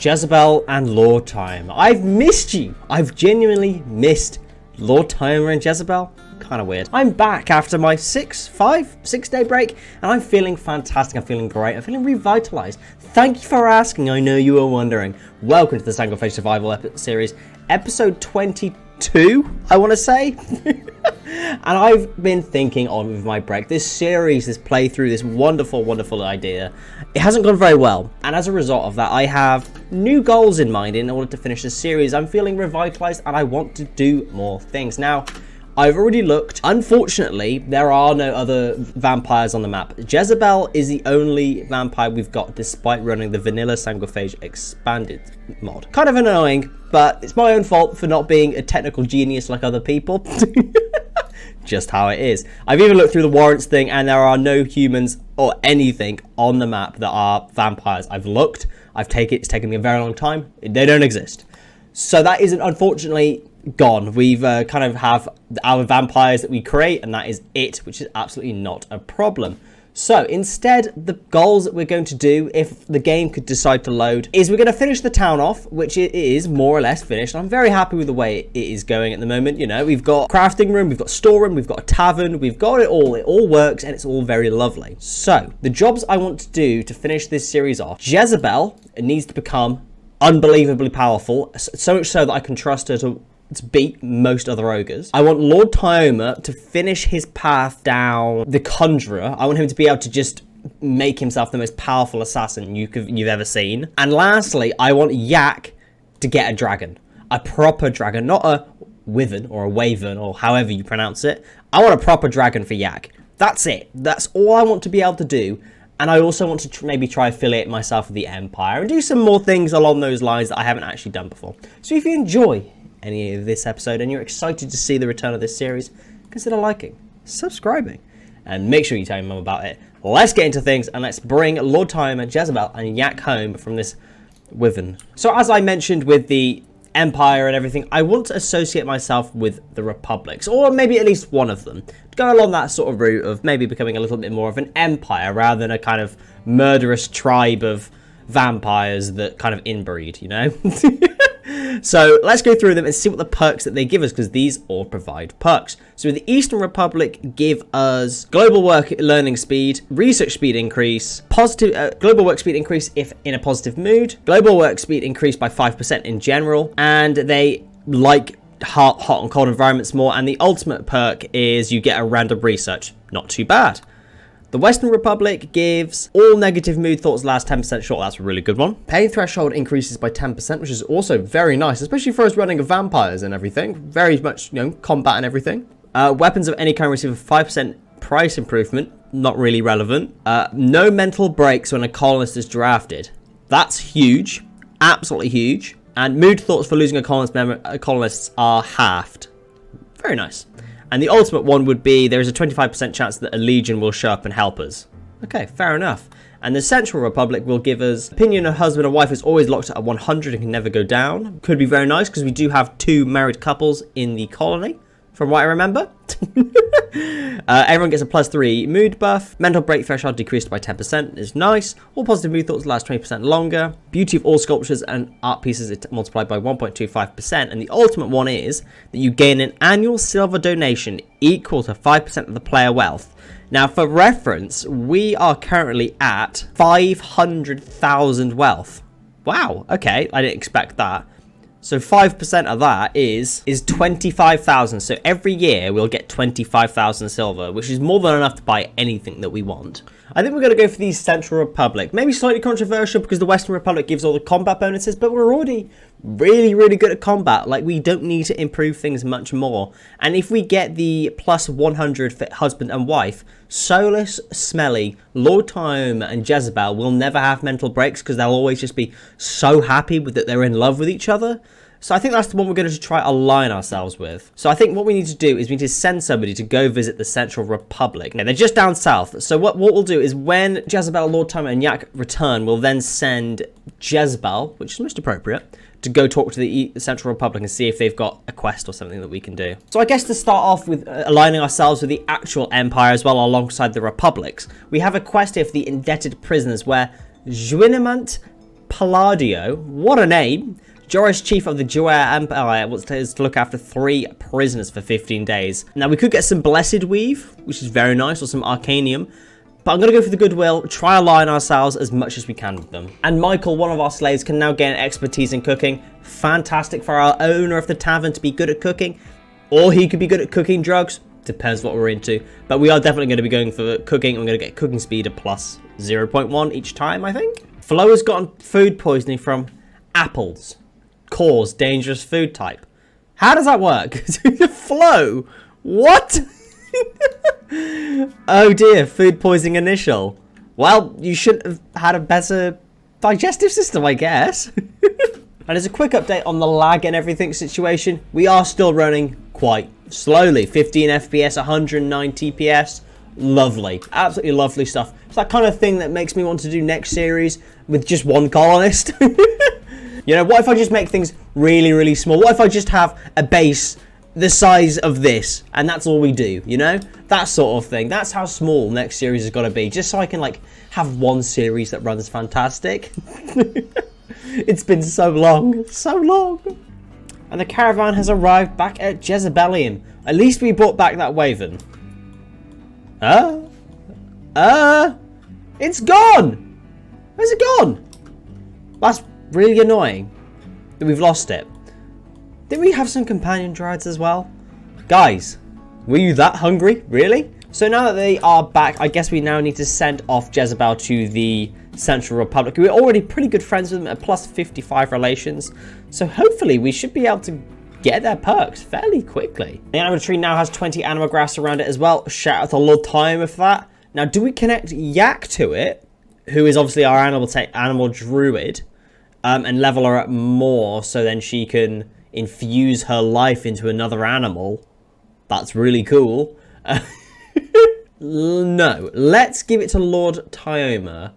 Jezebel and Lord Timer. I've missed you. I've genuinely missed Lord Timer and Jezebel. Kind of weird. I'm back after my 6-day break, and I'm feeling fantastic. I'm feeling great. I'm feeling revitalized. Thank you for asking. I know you were wondering. Welcome to the Sanguophage Survival series, episode 22, I want to say. And I've been thinking on with my break, this series, this playthrough, this wonderful idea, it hasn't gone very well. And as a result of that, I have new goals in mind in order to finish this series. I'm feeling revitalized and I want to do more things. Now, I've already looked. Unfortunately, there are no other vampires on the map. Jezebel is the only vampire we've got despite running the vanilla Sanguophage expanded mod. Kind of annoying, but it's my own fault for not being a technical genius like other people. Just how it is. I've even looked through the warrants thing and there are no humans or anything on the map that are vampires. I've looked. It's taken me a very long time. They don't exist. So that isn't, unfortunately, gone. We've kind of have our vampires that we create, and that is it, which is absolutely not a problem. So instead, the goals that we're going to do, if the game could decide to load, is we're going to finish the town off, which it is more or less finished. I'm very happy with the way it is going at the moment. You know, we've got crafting room, we've got storeroom, we've got a tavern, we've got it all works, and it's all very lovely. So the jobs I want to do to finish this series off, Jezebel needs to become unbelievably powerful, so much so that I can trust her to beat most other ogres. I want Lord Timer to finish his path down the Conjurer. I want him to be able to just make himself the most powerful assassin you've ever seen. And lastly, I want Yak to get a dragon. A proper dragon, not a wyvern or a wyvern or however you pronounce it. I want a proper dragon for Yak. That's it. That's all I want to be able to do. And I also want to maybe try affiliate myself with the Empire and do some more things along those lines that I haven't actually done before. So if you enjoy any of this episode and you're excited to see the return of this series, consider liking, subscribing, and make sure you tell your mum about it. Let's get into things and let's bring Lord Timer, Jezebel, and Yak home from this wyvern. So as I mentioned with the Empire and everything, I want to associate myself with the Republics, or maybe at least one of them. Go along that sort of route of maybe becoming a little bit more of an empire rather than a kind of murderous tribe of vampires that kind of inbreed, you know? So let's go through them and see what the perks that they give us, because these all provide perks. So the Eastern Republic give us global work learning speed, research speed increase, positive global work speed increase if in a positive mood, global work speed increase by 5% in general, and they like hot and cold environments more, and the ultimate perk is you get a random research. Not too bad. The Western Republic gives all negative mood thoughts last 10% short. That's a really good one. Pain threshold increases by 10%, which is also very nice, especially for us running vampires and everything. Very much, you know, combat and everything. Weapons of any kind receive a 5% price improvement. Not really relevant. No mental breaks when a colonist is drafted. That's huge. Absolutely huge. And mood thoughts for losing a colonist member, colonists are halved. Very nice. And the ultimate one would be there is a 25% chance that a legion will show up and help us. Okay, fair enough. And the Central Republic will give us opinion of husband and wife is always locked at 100 and can never go down. Could be very nice because we do have 2 married couples in the colony, from what I remember. Everyone gets a +3 mood buff. Mental break threshold decreased by 10% is nice. All positive mood thoughts last 20% longer. Beauty of all sculptures and art pieces is multiplied by 1.25%. And the ultimate one is that you gain an annual silver donation equal to 5% of the player wealth. Now, for reference, we are currently at 500,000 wealth. Wow, okay, I didn't expect that. So 5% of that is 25,000. So every year we'll get 25,000 silver, which is more than enough to buy anything that we want. I think we're going to go for the Central Republic. Maybe slightly controversial because the Western Republic gives all the combat bonuses, but we're already really good at combat. Like, we don't need to improve things much more. And if we get the +100 for husband and wife, Solis, Smelly, Lord Timer, and Jezebel will never have mental breaks because they'll always just be so happy with that they're in love with each other. So I think that's the one we're going to try align ourselves with. So I think what we need to do is we need to send somebody to go visit the Central Republic. Now, they're just down south. So what we'll do is when Jezebel, Lord Timer, and Yak return, we'll then send Jezebel, which is most appropriate, to go talk to the Central Republic and see if they've got a quest or something that we can do. So I guess to start off with aligning ourselves with the actual Empire as well alongside the Republics, we have a quest here for the Indebted Prisoners where Juinamant Palladio, what a name. Joris, chief of the Juer Empire, wants to look after 3 prisoners for 15 days. Now, we could get some Blessed Weave, which is very nice, or some Arcanium. But I'm going to go for the Goodwill, try align ourselves as much as we can with them. And Michael, one of our slaves, can now gain expertise in cooking. Fantastic for our owner of the tavern to be good at cooking. Or he could be good at cooking drugs. Depends what we're into. But we are definitely going to be going for cooking. I'm going to get cooking speed of plus 0.1 each time, I think. Flo has gotten food poisoning from apples. Cause dangerous food type. How does that work? Flo? What? Oh dear, food poisoning initial. Well, you should have had a better digestive system, I guess. And as a quick update on the lag and everything situation, we are still running quite slowly. 15 FPS, 109 TPS. Lovely. Absolutely lovely stuff. It's that kind of thing that makes me want to do next series with just one colonist. You know, what if I just make things really, really small? What if I just have a base the size of this and that's all we do, you know? That sort of thing. That's how small next series has got to be. Just so I can, like, have one series that runs fantastic. It's been so long. So long. And the caravan has arrived back at Jezebelium. At least we brought back that Waven. It's gone! Where's it gone? That's really annoying that we've lost it. Did we have some companion droids as well? Guys, were you that hungry? Really? So now that they are back, I guess we now need to send off Jezebel to the Central Republic. We're already pretty good friends with them at plus 55 relations. So hopefully we should be able to get their perks fairly quickly. The animal tree now has 20 animal grass around it as well. Shout out to Lord Timer for that. Now, do we connect Yak to it, who is obviously our animal druid, and level her up more so then she can infuse her life into another animal? That's really cool. No, let's give it to Lord Tyoma,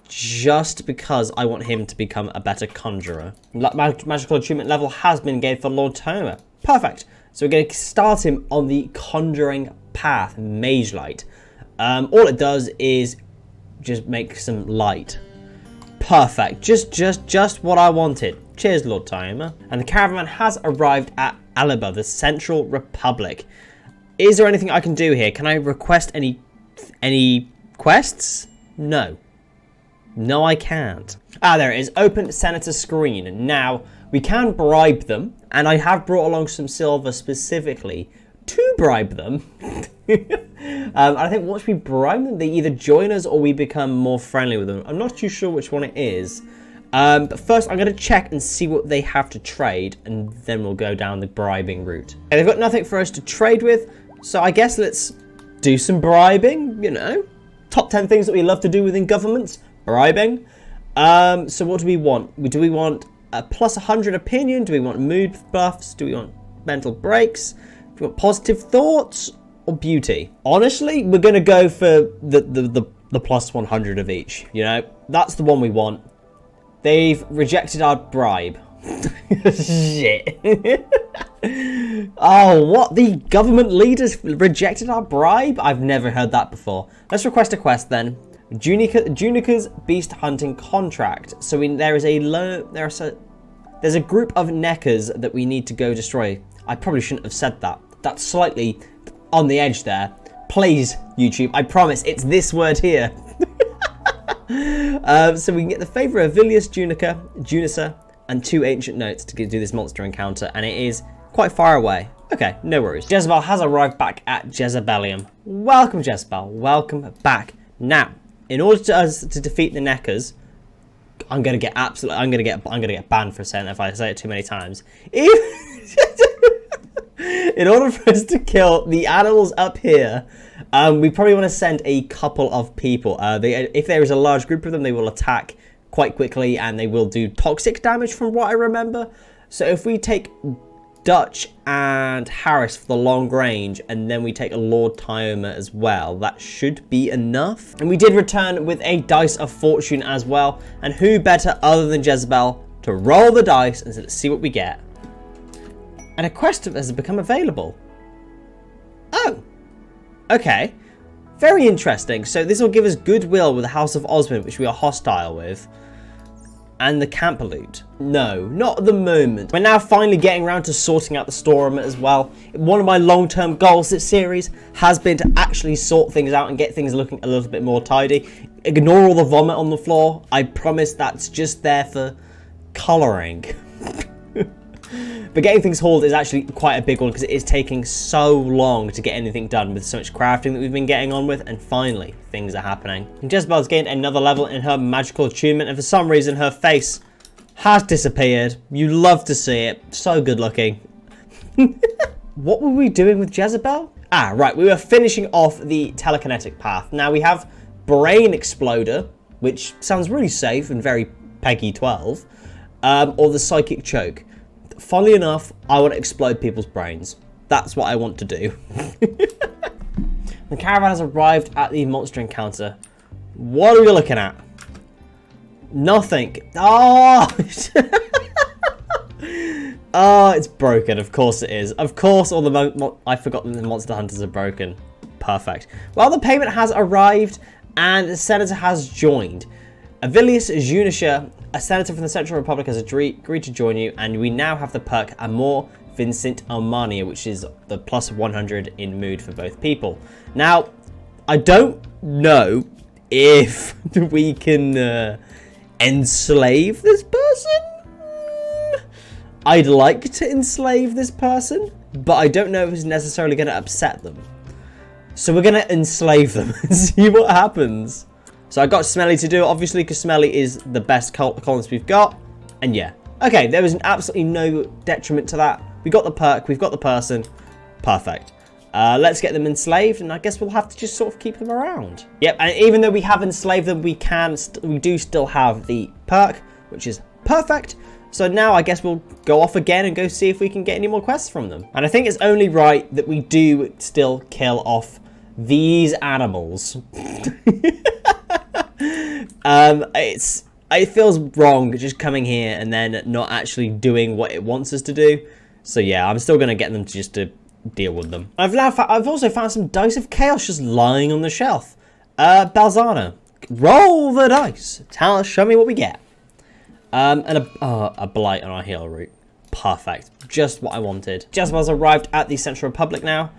just because I want him to become a better conjurer. Magical achievement level has been gained for Lord Tyoma. Perfect. So we're going to start him on the conjuring path, Mage Light. All it does is just make some light. Perfect. Just what I wanted. Cheers, Lord Tyoma. And the caravan has arrived at Aliba, the Central Republic. Is there anything I can do here? Can I request any quests? No. No, I can't. Ah, there it is. Open Senator screen. Now, we can bribe them, and I have brought along some silver specifically to bribe them. I think once we bribe them, they either join us or we become more friendly with them. I'm not too sure which one it is. But first, I'm going to check and see what they have to trade, and then we'll go down the bribing route. Okay, they've got nothing for us to trade with, so I guess let's do some bribing, you know. Top 10 things that we love to do within governments. Bribing. So what do we want? Do we want a plus 100 opinion? Do we want mood buffs? Do we want mental breaks? Do we want positive thoughts or beauty? Honestly, we're going to go for the plus 100 of each, you know. That's the one we want. They've rejected our bribe. Shit. Oh, what? The government leaders rejected our bribe? I've never heard that before. Let's request a quest then. Junica's beast hunting contract. So there's a group of Neckers that we need to go destroy. I probably shouldn't have said that. That's slightly on the edge there. Please, YouTube, I promise it's this word here. So we can get the favor of Vilius Junica, and 2 ancient notes to do this monster encounter, and it is quite far away. Okay, no worries. Jezebel has arrived back at Jezebelium. Welcome, Jezebel. Welcome back. Now, in order to us to defeat the Neckers, I'm gonna get banned for saying that if I say it too many times. In order for us to kill the animals up here, we probably want to send a couple of people. If there is a large group of them, they will attack quite quickly and they will do toxic damage from what I remember. So if we take Dutch and Harris for the long range, and then we take a Lord Tyoma as well, that should be enough. And we did return with a Dice of Fortune as well. And who better other than Jezebel to roll the dice and see what we get. And a quest has become available. Oh, okay. Very interesting. So this will give us goodwill with the House of Osmond, which we are hostile with. and the camper loot? No, not at the moment. We're now finally getting around to sorting out the storeroom as well. One of my long-term goals this series has been to actually sort things out and get things looking a little bit more tidy. Ignore all the vomit on the floor. I promise that's just there for colouring. But getting things hauled is actually quite a big one because it is taking so long to get anything done with so much crafting that we've been getting on with, and finally things are happening. And Jezebel's gained another level in her magical attunement, and for some reason her face has disappeared. You love to see it. So good looking. What were we doing with Jezebel? Ah, right, we were finishing off the telekinetic path. Now we have Brain Exploder, which sounds really safe and very Peggy 12, or the Psychic Choke. Funnily enough, I want to explode people's brains. That's what I want to do. The caravan has arrived at the monster encounter. What are we looking at? Nothing. Oh! Oh, it's broken. Of course it is. Of course all the... I forgot that the monster hunters are broken. Perfect. Well, the payment has arrived and the senator has joined. Avilius Junisha, a senator from the Central Republic, has agreed to join you, and we now have the perk Amor Vincent Armania, which is the plus 100 in mood for both people. Now, I don't know if we can enslave this person. I'd like to enslave this person, but I don't know if it's necessarily going to upset them. So we're going to enslave them and see what happens. So I got Smelly to do it, obviously, because Smelly is the best colonist we've got. And yeah. Okay, there was absolutely no detriment to that. We got the perk, we've got the person. Perfect. Let's get them enslaved, and I guess we'll have to just sort of keep them around. Yep, and even though we have enslaved them, we do still have the perk, which is perfect. So now I guess we'll go off again and go see if we can get any more quests from them. And I think it's only right that we do still kill off these animals. It feels wrong just coming here and then not actually doing what it wants us to do. So yeah, I'm still going to get them to just to deal with them. I've also found some Dice of Chaos just lying on the shelf. Balzana, roll the dice. Show me what we get. And a blight on our healer route. Perfect. Just what I wanted. Jezebel's arrived at the Central Republic now.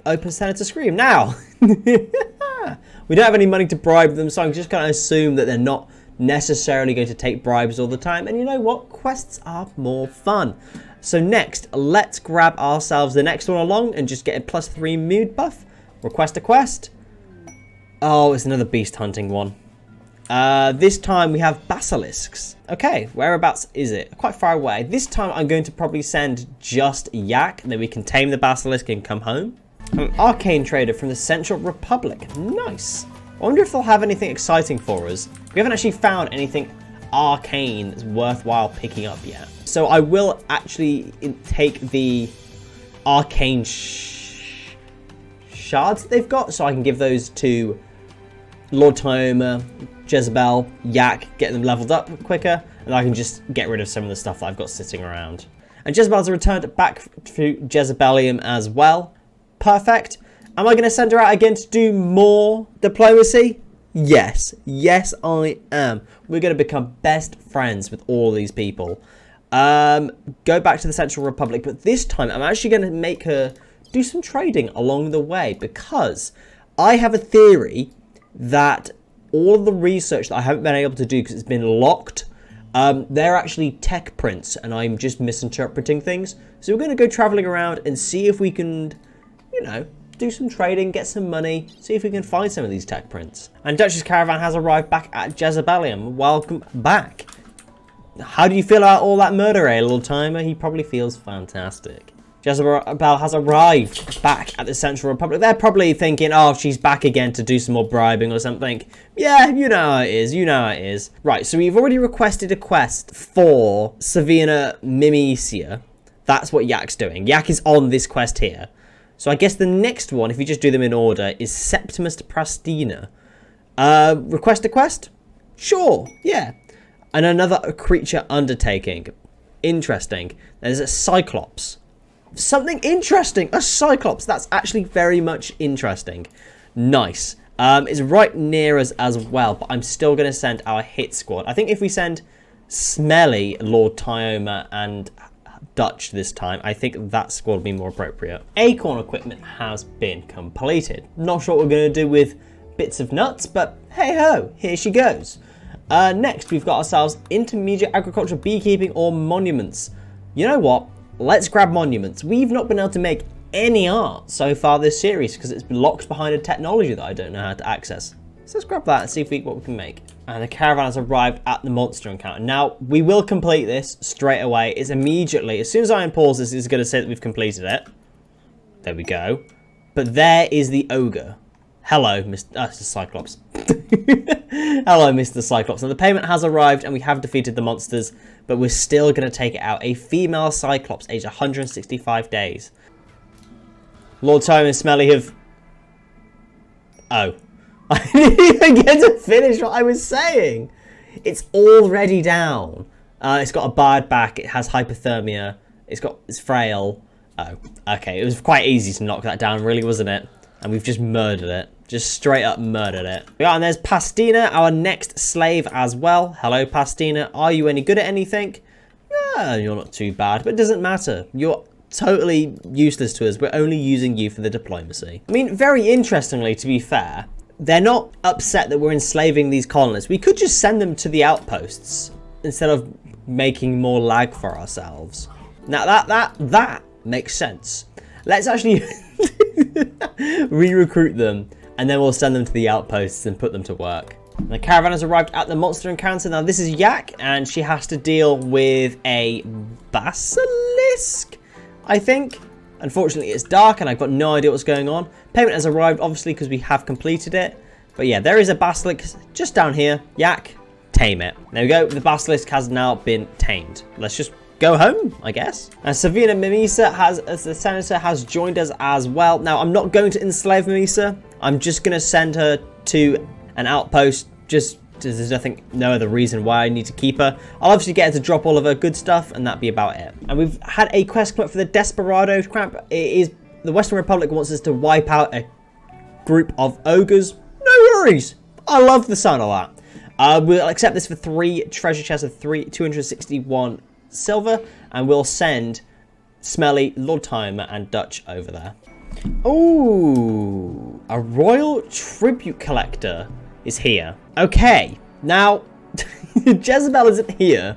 Open Senator Scream. Now, we don't have any money to bribe them, so I'm just going to assume that they're not necessarily going to take bribes all the time. And you know what? Quests are more fun. So next, let's grab ourselves the next one along and just get a +3 mood buff. Request a quest. Oh, it's another beast hunting one. This time we have basilisks. Okay, whereabouts is it? Quite far away. This time I'm going to probably send just Yak, and then we can tame the basilisk and come home. An arcane trader from the Central Republic. Nice. I wonder if they'll have anything exciting for us. We haven't actually found anything arcane that's worthwhile picking up yet. So I will actually take the arcane shards that they've got, so I can give those to Lord Tyoma, Jezebel, Yak, get them leveled up quicker, and I can just get rid of some of the stuff that I've got sitting around. And Jezebel's returned back to Jezebelium as well. Perfect. Am I going to send her out again to do more diplomacy? Yes. Yes, I am. We're going to become best friends with all these people. Go back to the Central Republic, but this time I'm actually going to make her do some trading along the way, because I have a theory that all of the research that I haven't been able to do because it's been locked, they're actually tech prints and I'm just misinterpreting things. So we're going to go traveling around and see if we can, you know, do some trading, get some money, see if we can find some of these tech prints. And Duchess Caravan has arrived back at Jezebelium. Welcome back. How do you feel about all that murder, little timer? He probably feels fantastic. Jezebel has arrived back at the Central Republic. They're probably thinking, oh, she's back again to do some more bribing or something. Yeah, you know how it is. You know how it is. Right, so we've already requested a quest for Savina Mimicia. That's what Yak's doing. Yak is on this quest here. So I guess the next one, if you just do them in order, is Septimus Prastina. Request a quest? Sure, yeah. And another creature undertaking. Interesting. There's a Cyclops. Something interesting. A Cyclops. That's actually very much interesting. Nice. It's right near us as well, but I'm still going to send our hit squad. I think if we send Smelly, Lord Tyoma, and Dutch this time, I think that squad will be more appropriate. Acorn equipment has been completed. Not sure what we're going to do with bits of nuts, but hey ho, here she goes. Next, we've got ourselves intermediate agriculture, beekeeping, or monuments. You know what? Let's grab monuments. We've not been able to make any art so far this series because it's locked behind a technology that I don't know how to access. So let's grab that and see what we can make. And the caravan has arrived at the monster encounter. Now, we will complete this straight away. It's immediately, as soon as I unpause this, it's going to say that we've completed it. There we go. But there is the ogre. Hello, Mr. Cyclops. Hello, Mr. Cyclops. Now, the payment has arrived and we have defeated the monsters, but we're still going to take it out. A female Cyclops, aged 165 days. Lord Tome and Smelly have... Oh. I didn't even get to finish what I was saying. It's already down. It's got a barred back. It has hypothermia. It's frail. Oh, okay. It was quite easy to knock that down, really, wasn't it? And we've just murdered it. Just straight up murdered it. Yeah, and there's Pastina, our next slave as well. Hello, Pastina. Are you any good at anything? Yeah, you're not too bad, but it doesn't matter. You're totally useless to us. We're only using you for the diplomacy. I mean, very interestingly, to be fair, they're not upset that we're enslaving these colonists. We could just send them to the outposts instead of making more lag for ourselves. Now, that makes sense. Let's actually re-recruit them, and then we'll send them to the outposts and put them to work. The caravan has arrived at the monster encounter. Now, this is Yak, and she has to deal with a basilisk, I think. Unfortunately, it's dark, and I've got no idea what's going on. Payment has arrived, obviously, because we have completed it. But yeah, there is a basilisk just down here. Yak, tame it. There we go. The basilisk has now been tamed. Let's just go home, I guess. And Savina Mimisa, as the senator, has joined us as well. Now, I'm not going to enslave Mimisa. I'm just going to send her to an outpost. Just there's no other reason why I need to keep her. I'll obviously get her to drop all of her good stuff, and that'd be about it. And we've had a quest come up for the Desperado crap. It is the Western Republic wants us to wipe out a group of ogres. No worries. I love the sound of that. We'll accept this for 3 treasure chests of 261 silver, and we'll send Smelly, Lord Timer, and Dutch over there. Ooh, a royal tribute collector is here. Okay, now Jezebel isn't here,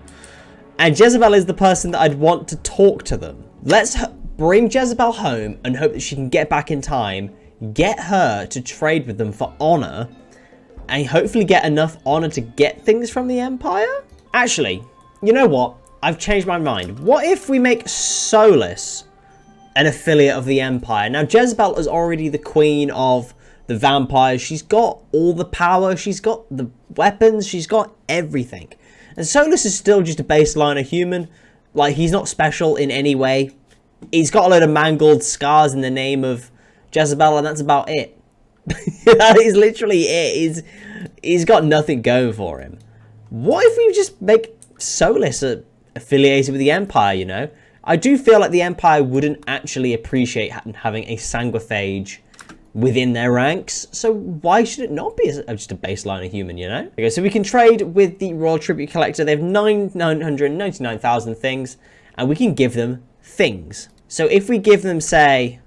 and Jezebel is the person that I'd want to talk to them. Let's bring Jezebel home and hope that she can get back in time, get her to trade with them for honor, and hopefully get enough honor to get things from the Empire. Actually, you know what? I've changed my mind. What if we make Solis an affiliate of the Empire? Now, Jezebel is already the queen of the vampires. She's got all the power. She's got the weapons. She's got everything. And Solis is still just a baseliner human. Like, he's not special in any way. He's got a load of mangled scars in the name of Jezebel, and that's about it. That is literally it. He's got nothing going for him. What if we just make Solis affiliated with the Empire, you know? I do feel like the Empire wouldn't actually appreciate having a Sanguophage within their ranks, so why should it not be just a baseliner human, you know? Okay, so we can trade with the Royal Tribute Collector. They have 999,000 things, and we can give them things. So if we give them, say,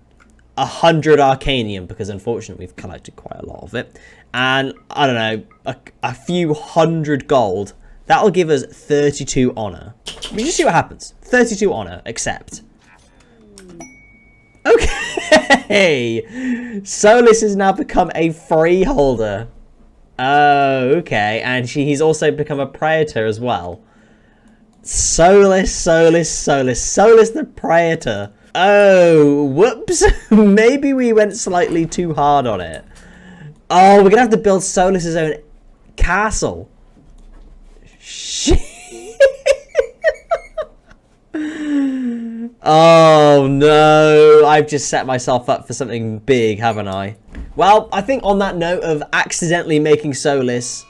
100 Arcanium, because unfortunately we've collected quite a lot of it, and, I don't know, a few hundred gold, that'll give us 32 honor. We just see what happens. 32 honor, accept. Okay. Solis has now become a freeholder. Oh, okay. And he's also become a praetor as well. Solis the praetor. Oh, whoops. Maybe we went slightly too hard on it. Oh, we're going to have to build Solis's own castle. Shit. Oh no, I've just set myself up for something big, haven't I? Well, I think on that note of accidentally making Solis,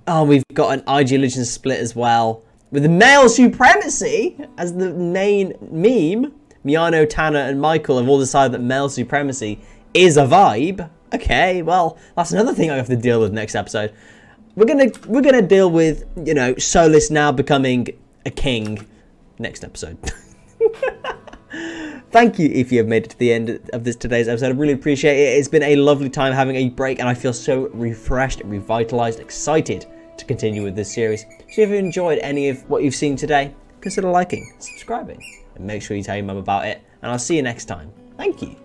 oh, we've got an IG religion split as well. With the male supremacy as the main meme, Miano, Tanner, and Michael have all decided that male supremacy is a vibe. Okay, well, that's another thing I have to deal with next episode. We're gonna deal with, you know, Solis now becoming a king next episode. Thank you if you have made it to the end of today's episode. I really appreciate it. It's been a lovely time having a break, and I feel so refreshed, revitalized, excited to continue with this series. So if you enjoyed any of what you've seen today, consider liking, subscribing, and make sure you tell your mum about it. And I'll see you next time. Thank you.